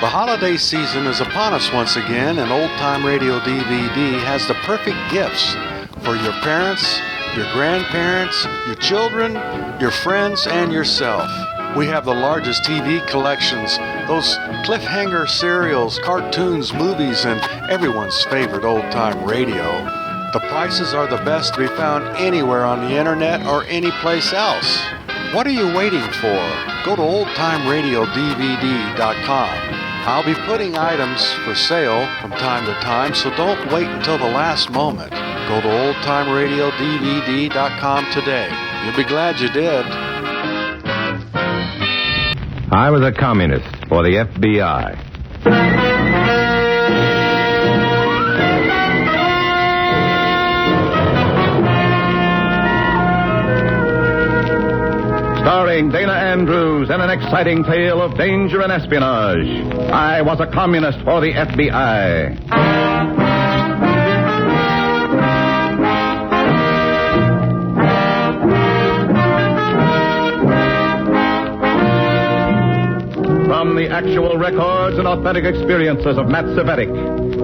The holiday season is upon us once again, and Old Time Radio DVD has the perfect gifts for your parents, your grandparents, your children, your friends, and yourself. We have the largest TV collections, those cliffhanger serials, cartoons, movies, and everyone's favorite old-time radio. The prices are the best to be found anywhere on the internet or anyplace else. What are you waiting for? Go to oldtimeradiodvd.com. I'll be putting items for sale from time to time, so don't wait until the last moment. Go to oldtimeradiodvd.com today. You'll be glad you did. I was a communist for the FBI. Starring Dana Andrews in an exciting tale of danger and espionage. I was a communist for the FBI. From the actual records and authentic experiences of Matt Cvetic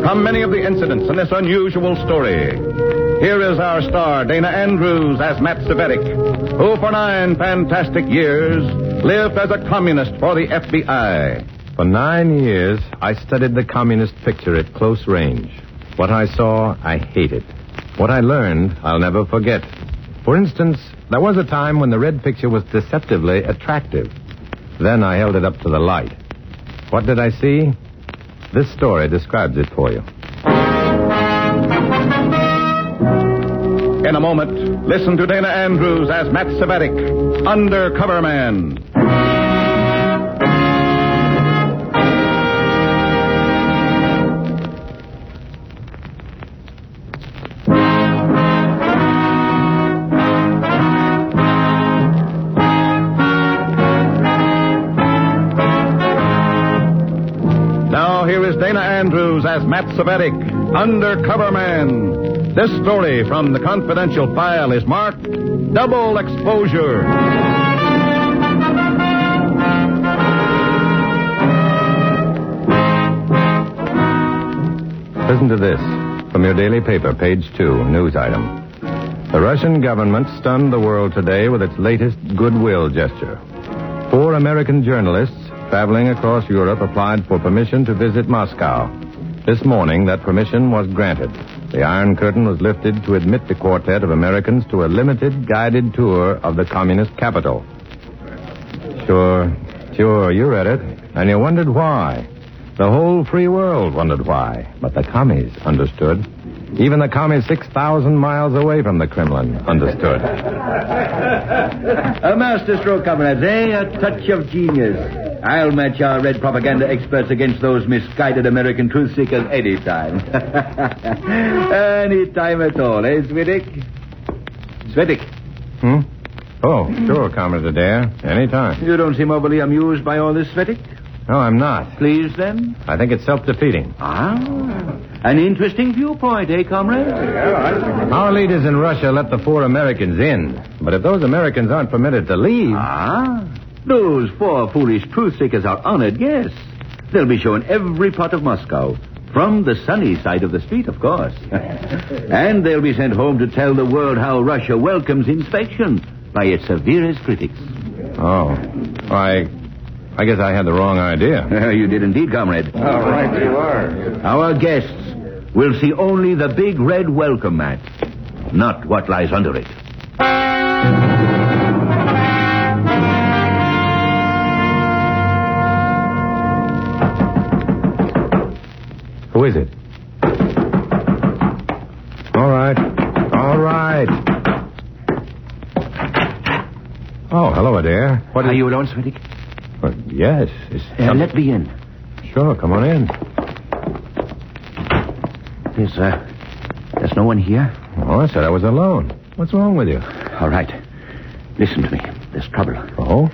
come many of the incidents in this unusual story. Here is our star, Dana Andrews, as Matt Cvetic, who for 9 fantastic years lived as a communist for the FBI. For 9 years, I studied the communist picture at close range. What I saw, I hated. What I learned, I'll never forget. For instance, there was a time when the red picture was deceptively attractive. Then I held it up to the light. What did I see? This story describes it for you. In a moment, listen to Dana Andrews as Matt Cvetic, Undercover Man. Now here is Dana Andrews as Matt Cvetic, Undercover Man. This story from the confidential file is marked Double Exposure. Listen to this from your daily paper, page 2, news item. The Russian government stunned the world today with its latest goodwill gesture. 4 American journalists traveling across Europe applied for permission to visit Moscow. This morning, that permission was granted. The Iron Curtain was lifted to admit the quartet of Americans to a limited guided tour of the communist capital. Sure, you read it, and you wondered why. The whole free world wondered why, but the commies understood. Even the commies 6,000 miles away from the Kremlin understood. A masterstroke, comrades, eh? A touch of genius. I'll match our red propaganda experts against those misguided American truth seekers anytime. Anytime at all, eh, Cvetic? Cvetic. Oh, sure, Comrade Adair. Anytime. You don't seem overly amused by all this, Cvetic. No, I'm not. Pleased, then? I think it's self-defeating. An interesting viewpoint, eh, comrade? Our leaders in Russia let the 4 Americans in. But if those Americans aren't permitted to leave... Those 4 foolish truth seekers are honored guests. They'll be shown every part of Moscow. From the sunny side of the street, of course. And they'll be sent home to tell the world how Russia welcomes inspection by its severest critics. Oh. I guess I had the wrong idea. You did indeed, comrade. All right, you are. Our guests will see only the big red welcome mat, not what lies under it. Who is it? All right. Oh, hello, Adair. What are you alone, Cvetic? Well, yes. Let me in. Sure, come on in. There's no one here? Oh, I said I was alone. What's wrong with you? All right. Listen to me. There's trouble. Oh?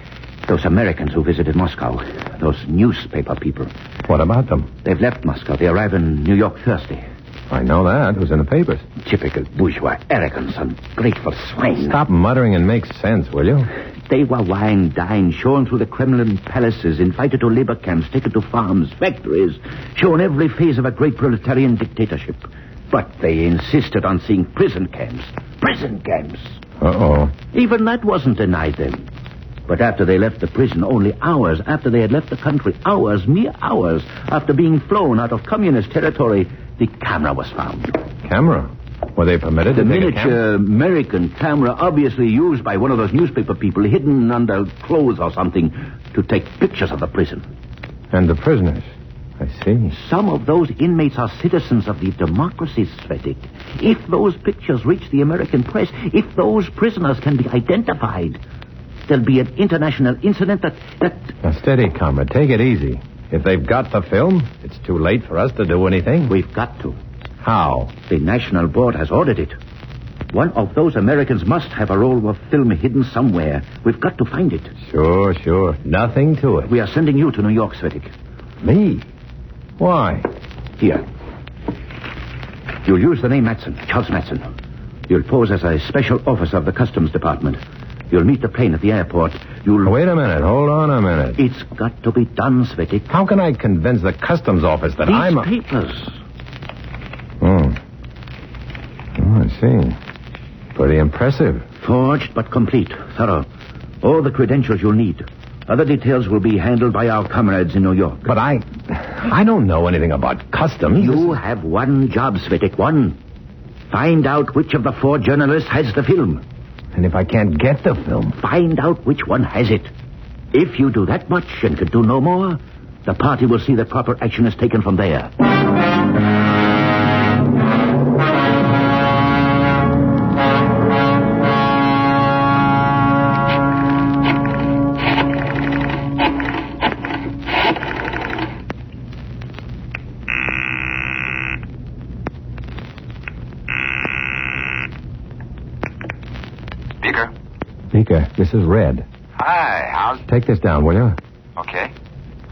Those Americans who visited Moscow. Those newspaper people. What about them? They've left Moscow. They arrive in New York Thursday. I know that. It was in the papers. Typical bourgeois arrogance, ungrateful swine. Stop muttering and make sense, will you? They were wine, dined, shown through the Kremlin palaces, invited to labor camps, taken to farms, factories, shown every phase of a great proletarian dictatorship. But they insisted on seeing prison camps. Prison camps. Uh-oh. Even that wasn't denied them. But after they left the prison, only hours after they had left the country, mere hours after being flown out of communist territory, the camera was found. Camera? Were they permitted to take a camera? The miniature American camera, obviously used by one of those newspaper people hidden under clothes or something to take pictures of the prison. And the prisoners? I see. Some of those inmates are citizens of the democracy, Cvetic. If those pictures reach the American press, if those prisoners can be identified, there'll be an international incident that... Now, steady, comrade. Take it easy. If they've got the film, it's too late for us to do anything. We've got to. How? The National Board has ordered it. One of those Americans must have a roll of film hidden somewhere. We've got to find it. Sure. Nothing to it. We are sending you to New York, Cvetic. Me? Why? Here. You'll use the name Matson, Charles Matson. You'll pose as a special officer of the Customs Department. You'll meet the plane at the airport. Wait a minute. Hold on a minute. It's got to be done, Cvetic. How can I convince the customs office that I'm These papers. Oh, I see. Pretty impressive. Forged but complete. Thorough. All the credentials you'll need. Other details will be handled by our comrades in New York. But I don't know anything about customs. You have one job, Cvetic. One. Find out which of the 4 journalists has the film. And if I can't get the film? Find out which one has it. If you do that much and can do no more, the party will see that proper action is taken from there. Speaker, this is Red. Hi, Take this down, will you? Okay.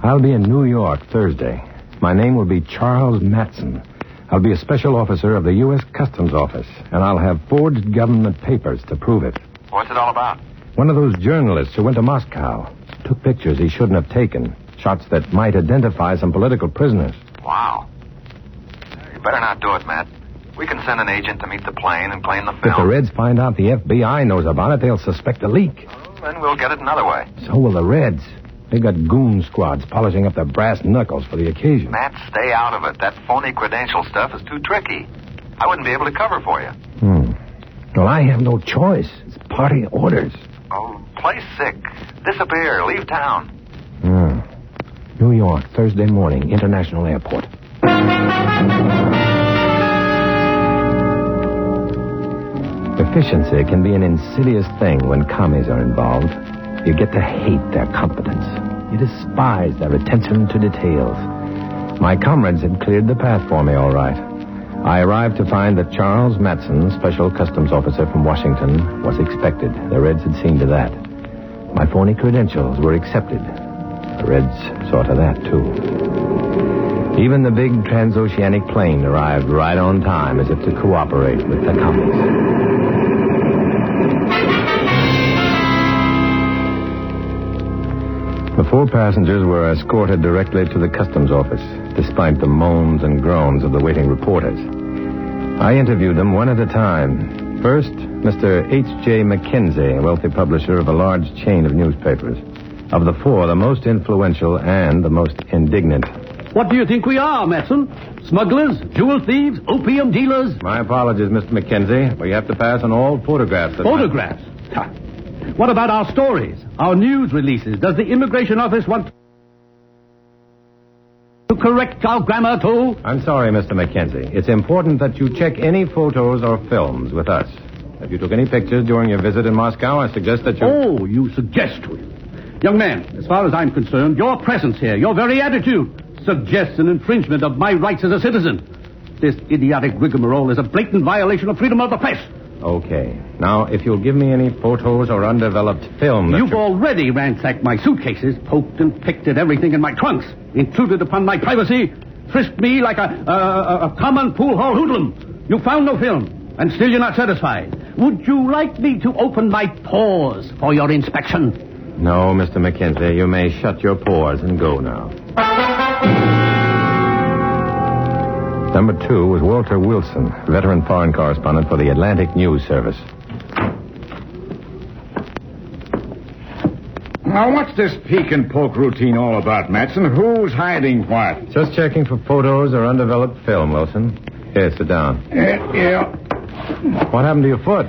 I'll be in New York Thursday. My name will be Charles Matson. I'll be a special officer of the U.S. Customs Office, and I'll have forged government papers to prove it. What's it all about? One of those journalists who went to Moscow took pictures he shouldn't have taken, shots that might identify some political prisoners. Wow. You better not do it, Matt. We can send an agent to meet the plane and plane the film. If the Reds find out the FBI knows about it, they'll suspect a leak. Well, then we'll get it another way. So will the Reds. They've got goon squads polishing up their brass knuckles for the occasion. Matt, stay out of it. That phony credential stuff is too tricky. I wouldn't be able to cover for you. Well, I have no choice. It's party orders. Oh, play sick. Disappear. Leave town. New York, Thursday morning, International Airport. Efficiency can be an insidious thing when commies are involved. You get to hate their competence. You despise their attention to details. My comrades had cleared the path for me all right. I arrived to find that Charles Matson, Special Customs Officer from Washington, was expected. The Reds had seen to that. My phony credentials were accepted. The Reds saw to that, too. Even the big transoceanic plane arrived right on time as if to cooperate with the commies. The 4 passengers were escorted directly to the customs office, despite the moans and groans of the waiting reporters. I interviewed them one at a time. First, Mr. H.J. Mackenzie, a wealthy publisher of a large chain of newspapers. Of the 4, the most influential and the most indignant. What do you think we are, Matson? Smugglers, jewel thieves, opium dealers? My apologies, Mr. Mackenzie. We have to pass on all photographs. Photographs? What about our stories, our news releases? Does the immigration office want to correct our grammar, too? I'm sorry, Mr. Mackenzie. It's important that you check any photos or films with us. If you took any pictures during your visit in Moscow, I suggest that you... Oh, you suggest to him. Young man, as far as I'm concerned, your presence here, your very attitude, suggests an infringement of my rights as a citizen. This idiotic rigmarole is a blatant violation of freedom of the press. Okay. Now, if you'll give me any photos or undeveloped film that You've already ransacked my suitcases, poked and picked at everything in my trunks, intruded upon my privacy, frisked me like a common pool hall hoodlum. You found no film, and still you're not satisfied. Would you like me to open my pores for your inspection? No, Mr. McKenzie. You may shut your pores and go now. Number 2 was Walter Wilson, veteran foreign correspondent for the Atlantic News Service. Now, what's this peek and poke routine all about, Matson? Who's hiding what? Just checking for photos or undeveloped film, Wilson. Here, sit down. Yeah. What happened to your foot?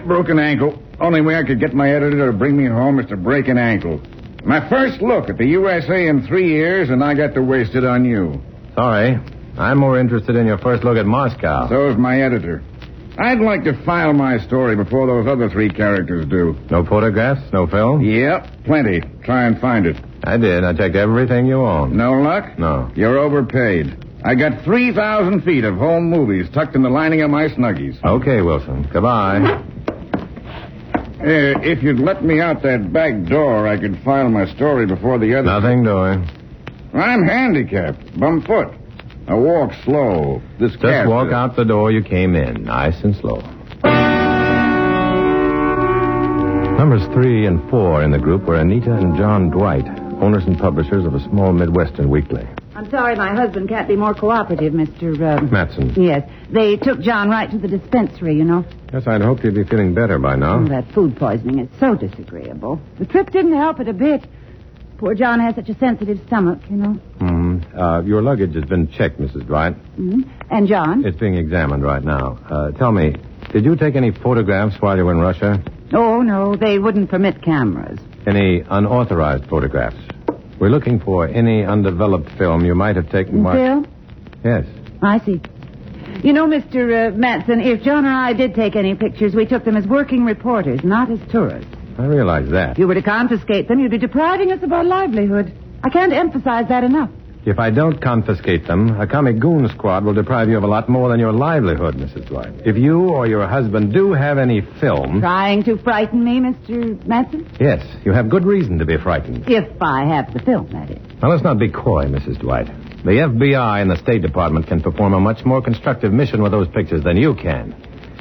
Broken ankle. Only way I could get my editor to bring me home is to break an ankle. My first look at the USA in 3 years, and I got to waste it on you. Sorry. I'm more interested in your first look at Moscow. So's my editor. I'd like to file my story before those other 3 characters do. No photographs? No film? Yep, plenty. Try and find it. I did. I checked everything you own. No luck? No. You're overpaid. I got 3,000 feet of home movies tucked in the lining of my Snuggies. Okay, Wilson. Goodbye. If you'd let me out that back door, I could file my story before the others. Nothing doing. I'm handicapped. Bum foot. I walk slow. Just walk out the door you came in, nice and slow. Numbers 3 and 4 in the group were Anita and John Dwight, owners and publishers of a small Midwestern weekly. I'm sorry my husband can't be more cooperative, Mr. Matson. Yes. They took John right to the dispensary, you know. Yes, I'd hoped you'd be feeling better by now. Oh, that food poisoning is so disagreeable. The trip didn't help it a bit. Poor John has such a sensitive stomach, you know. Your luggage has been checked, Mrs. Dwight. And John? It's being examined right now. Tell me, did you take any photographs while you were in Russia? Oh, no, they wouldn't permit cameras. Any unauthorized photographs? We're looking for any undeveloped film you might have taken. Film? Yes. I see. You know, Mr. Matson, if John and I did take any pictures, we took them as working reporters, not as tourists. I realize that. If you were to confiscate them, you'd be depriving us of our livelihood. I can't emphasize that enough. If I don't confiscate them, a comic goon squad will deprive you of a lot more than your livelihood, Mrs. Dwight. If you or your husband do have any film... Trying to frighten me, Mr. Matson? Yes, you have good reason to be frightened. If I have the film, that is. Now, let's not be coy, Mrs. Dwight. The FBI and the State Department can perform a much more constructive mission with those pictures than you can.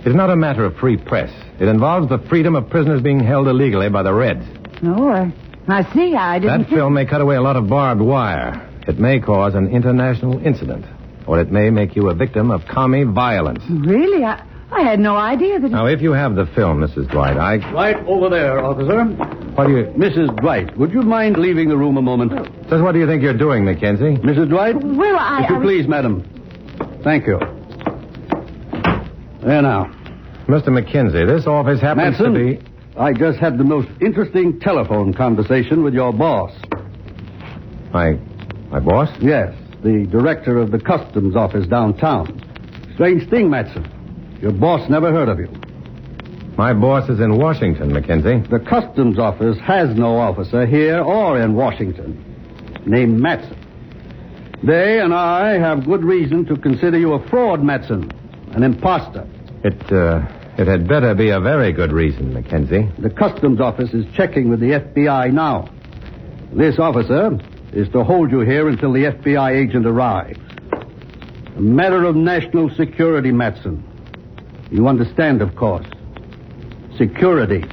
It's not a matter of free press. It involves the freedom of prisoners being held illegally by the Reds. No, I see. I didn't... That film may cut away a lot of barbed wire. It may cause an international incident. Or it may make you a victim of commie violence. Really? I had no idea that... Now, if you have the film, Mrs. Dwight, Right over there, officer. What do you... Mrs. Dwight, would you mind leaving the room a moment? Just what do you think you're doing, Mackenzie? Mrs. Dwight? Well, If you please, madam. Thank you. There now. Mr. Mackenzie, this office happens Matson, to be... I just had the most interesting telephone conversation with your boss. My boss? Yes, the director of the customs office downtown. Strange thing, Matson. Your boss never heard of you. My boss is in Washington, Mackenzie. The customs office has no officer here or in Washington named Matson. They and I have good reason to consider you a fraud, Matson, an imposter. It had better be a very good reason, Mackenzie. The customs office is checking with the FBI now. This officer is to hold you here until the FBI agent arrives. A matter of national security, Matson. You understand, of course. Security.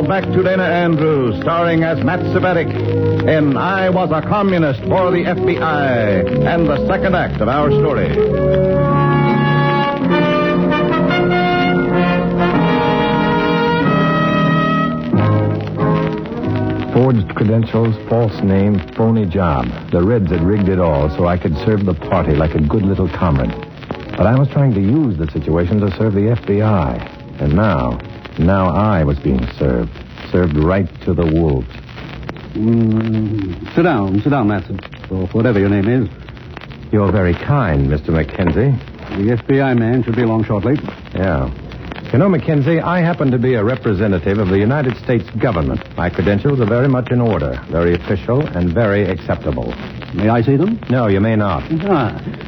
Back to Dana Andrews, starring as Matt Cvetic in I Was a Communist for the FBI, and the second act of our story. Forged credentials, false name, phony job. The Reds had rigged it all so I could serve the party like a good little comrade. But I was trying to use the situation to serve the FBI. And now I was being served right to the wolves. Sit down, Matson, or whatever your name is. You're very kind, Mr. Mackenzie. The FBI man should be along shortly. Yeah. You know, Mackenzie, I happen to be a representative of the United States government. My credentials are very much in order, very official, and very acceptable. May I see them? No, you may not.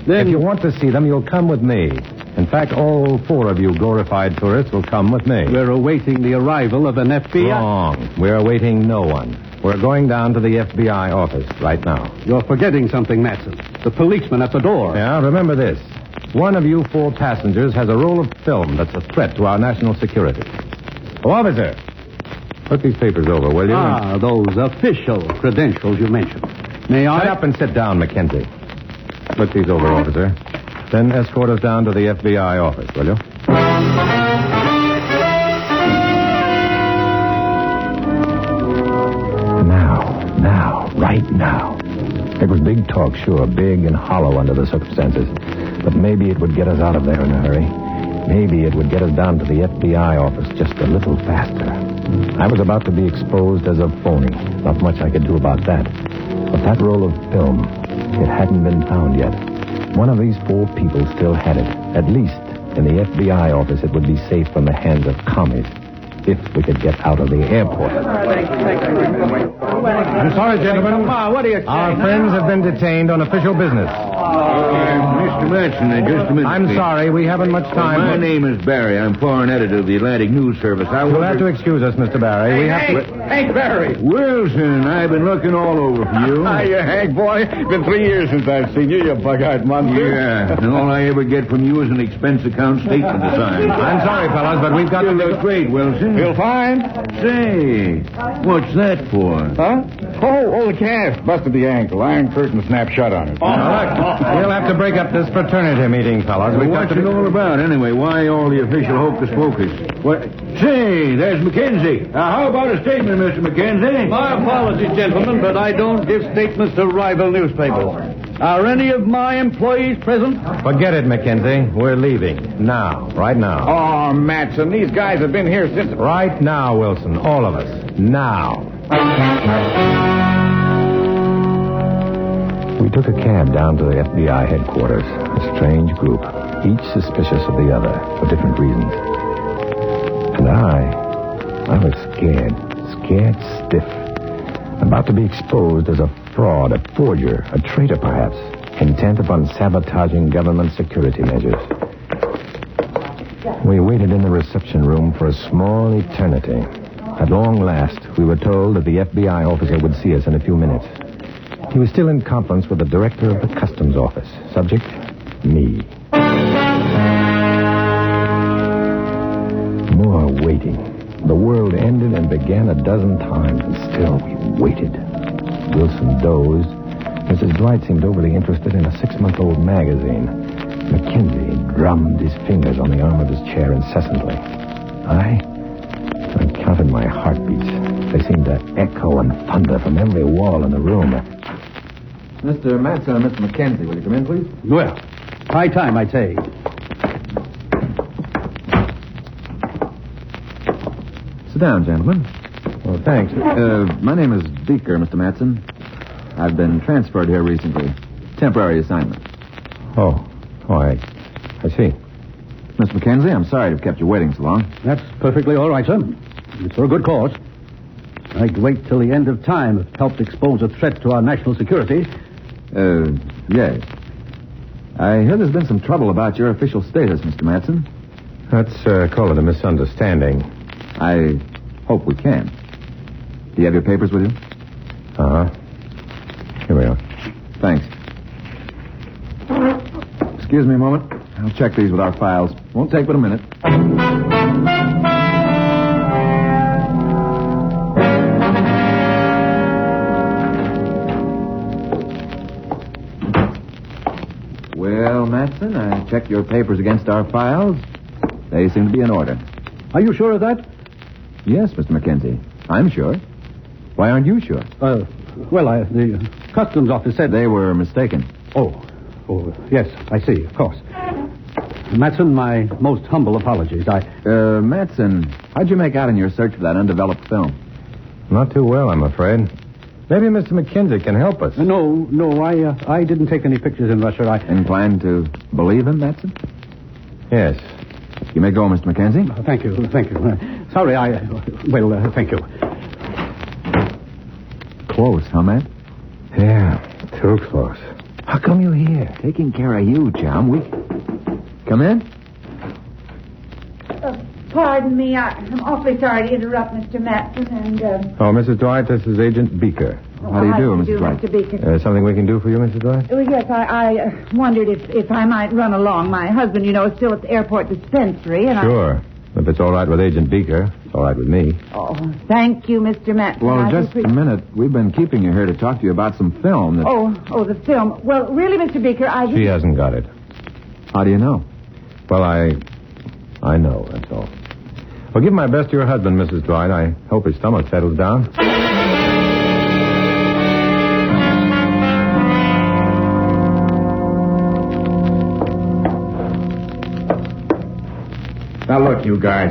Then... If you want to see them, you'll come with me. In fact, all 4 of you glorified tourists will come with me. We're awaiting the arrival of an FBI... Wrong. We're awaiting no one. We're going down to the FBI office right now. You're forgetting something, Matson. The policeman at the door. Yeah, remember this. One of you 4 passengers has a roll of film that's a threat to our national security. Oh, officer, look these papers over, will you? Those official credentials you mentioned. May I? Shut up and sit down, Mackenzie. Look these over, officer. Then escort us down to the FBI office, will you? Now, right now. It was big talk, sure, big and hollow under the circumstances. But maybe it would get us out of there in a hurry. Maybe it would get us down to the FBI office just a little faster. I was about to be exposed as a phony. Not much I could do about that. But that roll of film, it hadn't been found yet. One of these 4 people still had it. At least in the FBI office, it would be safe from the hands of commies. If we could get out of the airport. I'm sorry, gentlemen. What are you saying? Our friends have been detained on official business. Mr. Matson, just a minute. I'm sorry, we haven't much time. My name is Barry. I'm foreign editor of the Atlantic News Service. You'll have to excuse us, Mr. Barry. Hey, Barry. Wilson, I've been looking all over for you. Hiya, Hank, boy. Been 3 years since I've seen you, you bug-eyed monster. Yeah, and all I ever get from you is an expense account statement to sign. I'm sorry, fellas, but we've got You to... look great, Wilson. Feel fine? Say, what's that for? Huh? Oh, the cast. Busted the ankle. Iron curtain snapped shut on it. We'll have to break up this fraternity meeting, fellas. We've got What's to... it all about, anyway? Why all the official hocus-pocus? What? Say, there's Mackenzie. How about a statement, Mr. Mackenzie? My apologies, gentlemen, but I don't give statements to rival newspapers. Are any of my employees present? Forget it, Mackenzie. We're leaving. Now. Right now. Oh, Matson, these guys have been here since... Right now, Wilson. All of us. Now. We took a cab down to the FBI headquarters. A strange group, each suspicious of the other for different reasons. And I was scared stiff. About to be exposed as a fraud, a forger, a traitor perhaps, intent upon sabotaging government security measures. We waited in the reception room for a small eternity. At long last, we were told that the FBI officer would see us in a few minutes. He was still in conference with the director of the customs office. Subject, me. More waiting. The world ended and began a dozen times, and still we waited. Wilson dozed. Mrs. Dwight seemed overly interested in a 6-month-old magazine. Mackenzie drummed his fingers on the arm of his chair incessantly. I counted my heartbeats. They seemed to echo and thunder from every wall in the room. Mr. Matson and Mr. Mackenzie, will you come in, please? Well, high time, I'd say. Sit down, gentlemen. Well, thanks. My name is Beaker, Mr. Matson. I've been transferred here recently. Temporary assignment. Oh, I see. Mr. Mackenzie, I'm sorry to have kept you waiting so long. That's perfectly all right, sir. It's for a good cause. I'd wait till the end of time if it helped expose a threat to our national security. Yes. I hear there's been some trouble about your official status, Mr. Matson. Let's call it a misunderstanding. I hope we can. Do you have your papers with you? Uh-huh. Here we are. Thanks. Excuse me a moment. I'll check these with our files. Won't take but a minute. Well, Matson, I checked your papers against our files. They seem to be in order. Are you sure of that? Yes, Mr. Mackenzie. I'm sure. Why aren't you sure? The customs office said... They were mistaken. Oh, yes, I see, of course. Matson, my most humble apologies. Matson, how'd you make out in your search for that undeveloped film? Not too well, I'm afraid. Maybe Mr. Mackenzie can help us. No, I didn't take any pictures in Russia. Inclined to believe him, Matson? Yes. You may go, Mr. Mackenzie. Thank you. Thank you. Sorry, thank you. Close, huh, Matt? Yeah, too close. How come you're here? Taking care of you, John. We... Come in? Pardon me. I'm awfully sorry to interrupt Mr. Matson and... Oh, Mrs. Dwight, this is Agent Beaker. How do you do, Mrs. Dwight? Mr. Beaker. Something we can do for you, Mrs. Dwight? Oh, yes, I wondered if I might run along. My husband, is still at the airport dispensary, and Sure. If it's all right with Agent Beaker, it's all right with me. Oh, thank you, Mr. Matson. Well, just a minute. We've been keeping you here to talk to you about some film that... Oh, the film. Well, really, Mr. Beaker, She hasn't got it. How do you know? Well, I know, that's all. Well, give my best to your husband, Mrs. Dwight. I hope his stomach settles down. Now, look, you guys.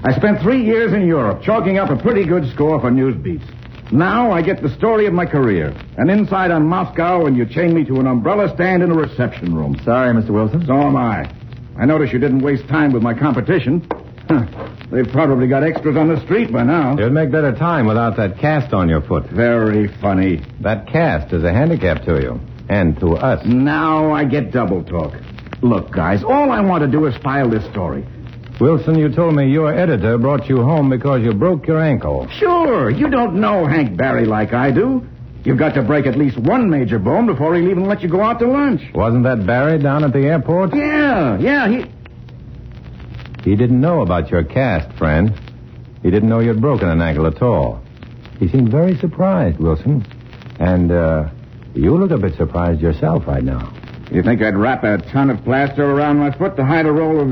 I spent 3 years in Europe, chalking up a pretty good score for news beats. Now I get the story of my career. An insight on Moscow, and you chain me to an umbrella stand in a reception room. Sorry, Mr. Wilson. So am I. I notice you didn't waste time with my competition. They've probably got extras on the street by now. You'd make better time without that cast on your foot. Very funny. That cast is a handicap to you. And to us. Now I get double talk. Look, guys, all I want to do is file this story. Wilson, you told me your editor brought you home because you broke your ankle. Sure, you don't know Hank Barry like I do. You've got to break at least one major bone before he'll even let you go out to lunch. Wasn't that Barry down at the airport? Yeah, He didn't know about your cast, friend. He didn't know you'd broken an ankle at all. He seemed very surprised, Wilson. And, you look a bit surprised yourself right now. You think I'd wrap a ton of plaster around my foot to hide a roll of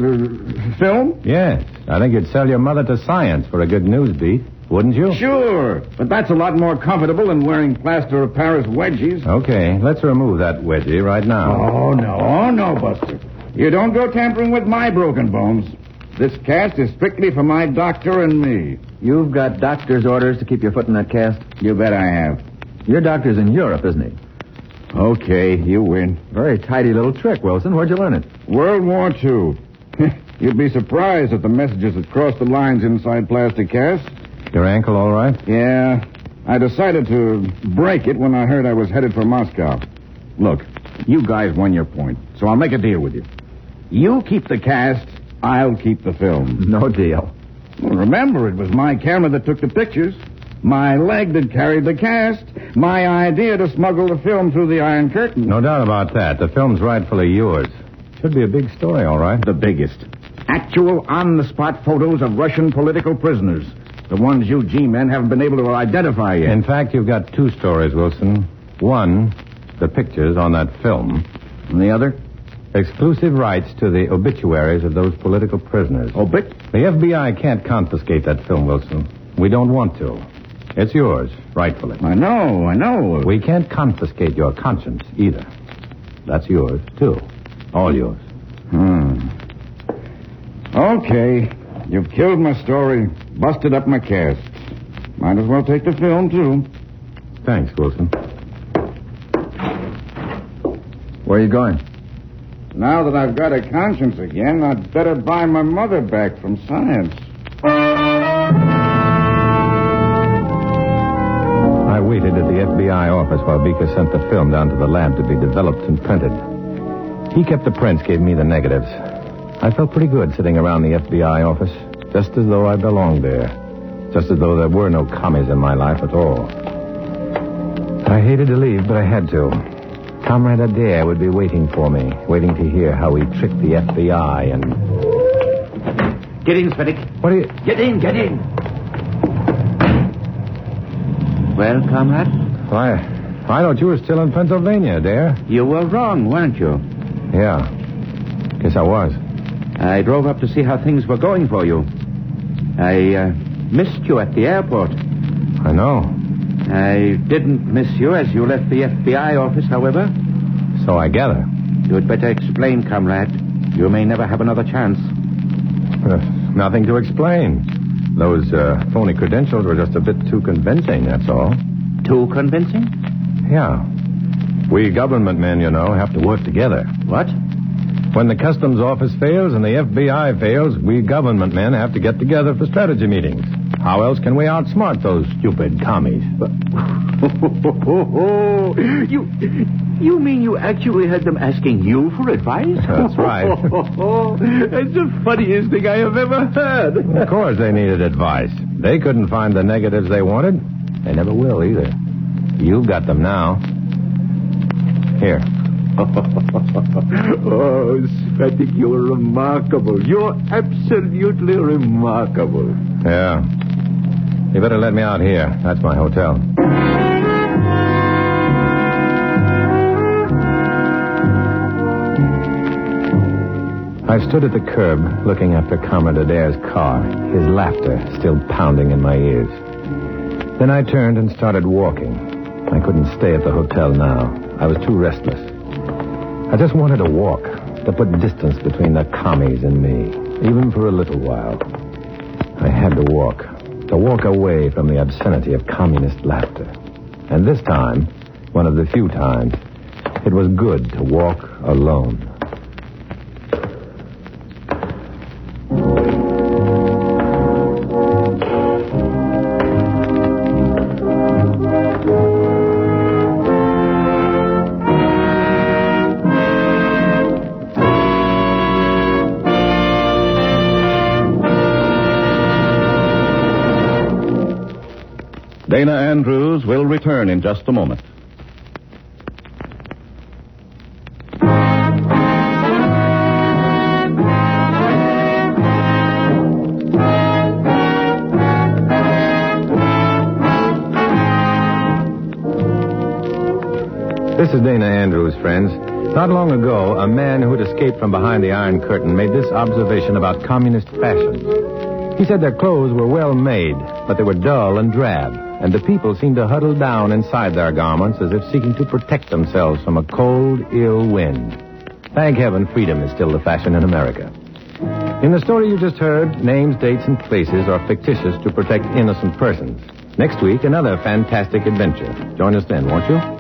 film? Yes. I think you'd sell your mother to science for a good news beat, wouldn't you? Sure. But that's a lot more comfortable than wearing plaster of Paris wedgies. Okay, let's remove that wedgie right now. Oh, no, Buster. You don't go tampering with my broken bones. This cast is strictly for my doctor and me. You've got doctor's orders to keep your foot in that cast? You bet I have. Your doctor's in Europe, isn't he? Okay, you win. Very tidy little trick, Wilson. Where'd you learn it? World War II. You'd be surprised at the messages that cross the lines inside plastic casts. Your ankle all right? Yeah. I decided to break it when I heard I was headed for Moscow. Look, you guys won your point, so I'll make a deal with you. You keep the cast, I'll keep the film. No deal. Well, remember, it was my camera that took the pictures. My leg that carried the cast. My idea to smuggle the film through the Iron Curtain. No doubt about that. The film's rightfully yours. Should be a big story, all right. The biggest. Actual on-the-spot photos of Russian political prisoners. The ones you G-men haven't been able to identify yet. In fact, you've got 2 stories, Wilson. One, the pictures on that film. And the other? Exclusive rights to the obituaries of those political prisoners. Obit? The FBI can't confiscate that film, Wilson. We don't want to. It's yours, rightfully. I know. We can't confiscate your conscience, either. That's yours, too. All yours. Okay. You've killed my story, busted up my casts. Might as well take the film, too. Thanks, Wilson. Where are you going? Now that I've got a conscience again, I'd better buy my mother back from science. I waited at the FBI office while Beaker sent the film down to the lab to be developed and printed. He kept the prints, gave me the negatives. I felt pretty good sitting around the FBI office, just as though I belonged there. Just as though there were no commies in my life at all. I hated to leave, but I had to. Comrade Adair would be waiting for me, waiting to hear how he tricked the FBI and... Get in, Cvetic. What are you... Get in. Well, comrade? Why, I thought you were still in Pennsylvania, Adair. You were wrong, weren't you? Yeah. Guess I was. I drove up to see how things were going for you. I missed you at the airport. I know. I didn't miss you as you left the FBI office, however. So I gather. You'd better explain, comrade. You may never have another chance. Nothing to explain. Those phony credentials were just a bit too convincing, that's all. Too convincing? Yeah. We government men, have to work together. What? When the customs office fails and the FBI fails, we government men have to get together for strategy meetings. How else can we outsmart those stupid commies? You mean you actually had them asking you for advice? That's right. That's the funniest thing I have ever heard. Of course they needed advice. They couldn't find the negatives they wanted. They never will either. You've got them now. Here. Oh, Cvetic, you're remarkable. You're absolutely remarkable. Yeah. You better let me out here. That's my hotel. I stood at the curb looking after Comrade Adair's car, his laughter still pounding in my ears. Then I turned and started walking. I couldn't stay at the hotel now. I was too restless. I just wanted to walk, to put distance between the commies and me, even for a little while. I had to walk away from the obscenity of communist laughter. And this time, one of the few times, it was good to walk alone. Dana Andrews will return in just a moment. This is Dana Andrews, friends. Not long ago, a man who had escaped from behind the Iron Curtain made this observation about communist fashions. He said their clothes were well made, but they were dull and drab, and the people seemed to huddle down inside their garments as if seeking to protect themselves from a cold, ill wind. Thank heaven freedom is still the fashion in America. In the story you just heard, names, dates, and places are fictitious to protect innocent persons. Next week, another fantastic adventure. Join us then, won't you?